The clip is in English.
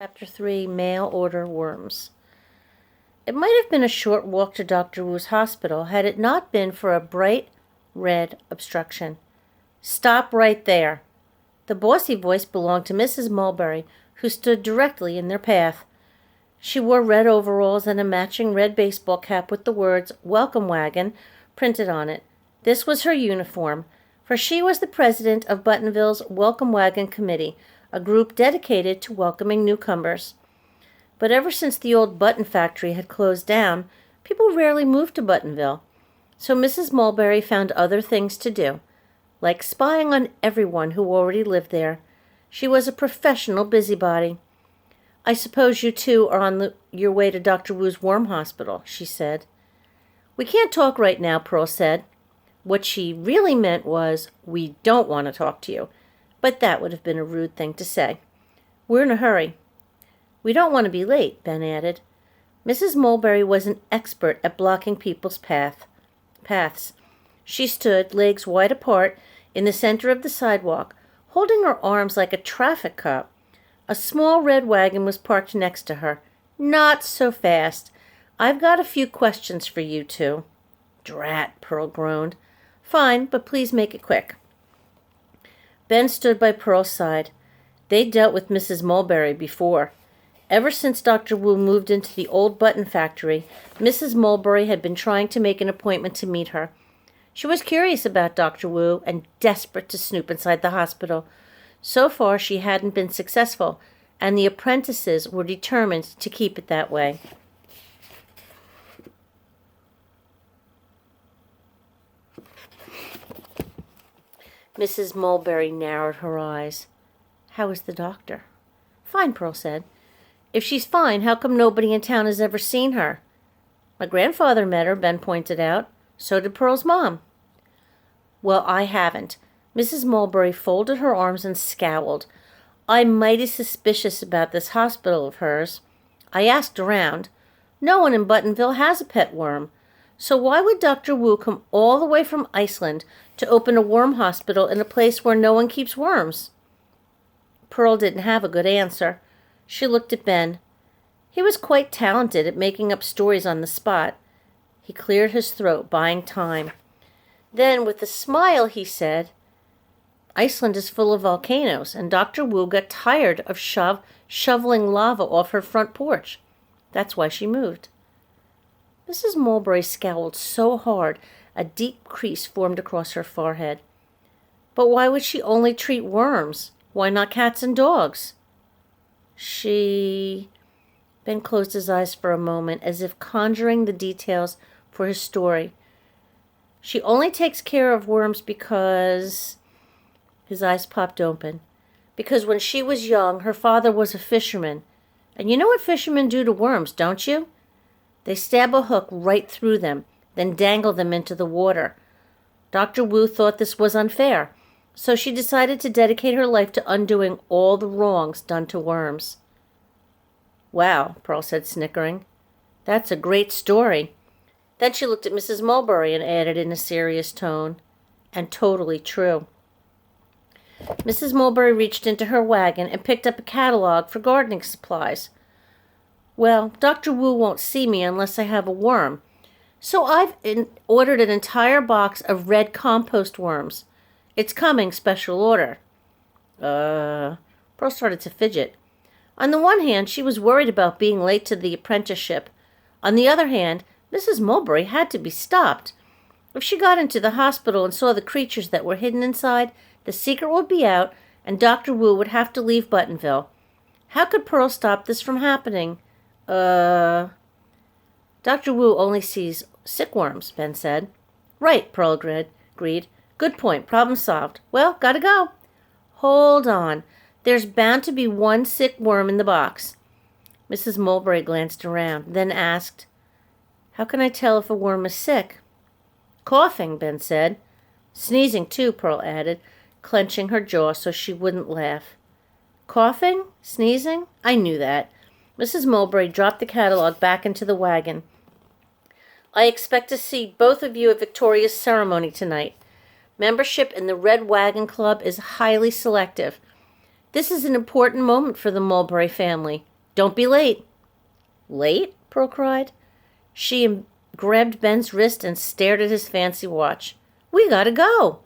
Chapter 3, Mail Order Worms. It might have been a short walk to Dr. Wu's hospital had it not been for a bright red obstruction. "Stop right there." The bossy voice belonged to Mrs. Mulberry, who stood directly in their path. She wore red overalls and a matching red baseball cap with the words "Welcome Wagon" printed on it. This was her uniform, for she was the president of Buttonville's Welcome Wagon Committee, a group dedicated to welcoming newcomers. But ever since the old button factory had closed down, people rarely moved to Buttonville. So Mrs. Mulberry found other things to do, like spying on everyone who already lived there. She was a professional busybody. "I suppose you two are on your way to Dr. Wu's worm hospital," she said. "We can't talk right now," Pearl said. What she really meant was, "We don't want to talk to you," but that would have been a rude thing to say. "We're in a hurry." "We don't want to be late," Ben added. Mrs. Mulberry was an expert at blocking people's paths. She stood, legs wide apart, in the center of the sidewalk, holding her arms like a traffic cop. A small red wagon was parked next to her. "Not so fast. I've got a few questions for you two." "Drat," Pearl groaned. "Fine, but please make it quick." Ben stood by Pearl's side. They'd dealt with Mrs. Mulberry before. Ever since Dr. Wu moved into the old button factory, Mrs. Mulberry had been trying to make an appointment to meet her. She was curious about Dr. Wu and desperate to snoop inside the hospital. So far, she hadn't been successful, and the apprentices were determined to keep it that way. Mrs. Mulberry narrowed her eyes. "How is the doctor?" "Fine," Pearl said. "If she's fine, how come nobody in town has ever seen her?" "My grandfather met her," Ben pointed out. "So did Pearl's mom." "Well, I haven't." Mrs. Mulberry folded her arms and scowled. "I'm mighty suspicious about this hospital of hers. I asked around. No one in Buttonville has a pet worm. So why would Dr. Wu come all the way from Iceland to open a worm hospital in a place where no one keeps worms?" Pearl didn't have a good answer. She looked at Ben. He was quite talented at making up stories on the spot. He cleared his throat, buying time. Then, with a smile, he said, "Iceland is full of volcanoes, and Dr. Wu got tired of shoveling lava off her front porch. That's why she moved." Mrs. Mulberry scowled so hard, a deep crease formed across her forehead. "But why would she only treat worms? Why not cats and dogs?" Ben closed his eyes for a moment, as if conjuring the details for his story. "She only takes care of worms because—" His eyes popped open. "Because when she was young, her father was a fisherman. And you know what fishermen do to worms, don't you? They stab a hook right through them, then dangle them into the water. Dr. Wu thought this was unfair, so she decided to dedicate her life to undoing all the wrongs done to worms." "Wow," Pearl said, snickering. "That's a great story." Then she looked at Mrs. Mulberry and added in a serious tone, "And totally true." Mrs. Mulberry reached into her wagon and picked up a catalog for gardening supplies. "Well, Dr. Wu won't see me unless I have a worm, so I've ordered an entire box of red compost worms. It's coming, special order." Pearl started to fidget. On the one hand, she was worried about being late to the apprenticeship. On the other hand, Mrs. Mulberry had to be stopped. If she got into the hospital and saw the creatures that were hidden inside, the secret would be out, and Dr. Wu would have to leave Buttonville. How could Pearl stop this from happening? Dr. Wu only sees sick worms," Ben said. "Right," Pearl agreed. "Good point. Problem solved. Well, gotta go." "Hold on. There's bound to be one sick worm in the box." Mrs. Mulberry glanced around, then asked, "How can I tell if a worm is sick?" "Coughing," Ben said. "Sneezing, too," Pearl added, clenching her jaw so she wouldn't laugh. "Coughing? Sneezing? I knew that." Mrs. Mulberry dropped the catalog back into the wagon. "I expect to see both of you at Victoria's ceremony tonight. Membership in the Red Wagon Club is highly selective. This is an important moment for the Mulberry family. Don't be late." "Late?" Pearl cried. She grabbed Ben's wrist and stared at his fancy watch. "We gotta go."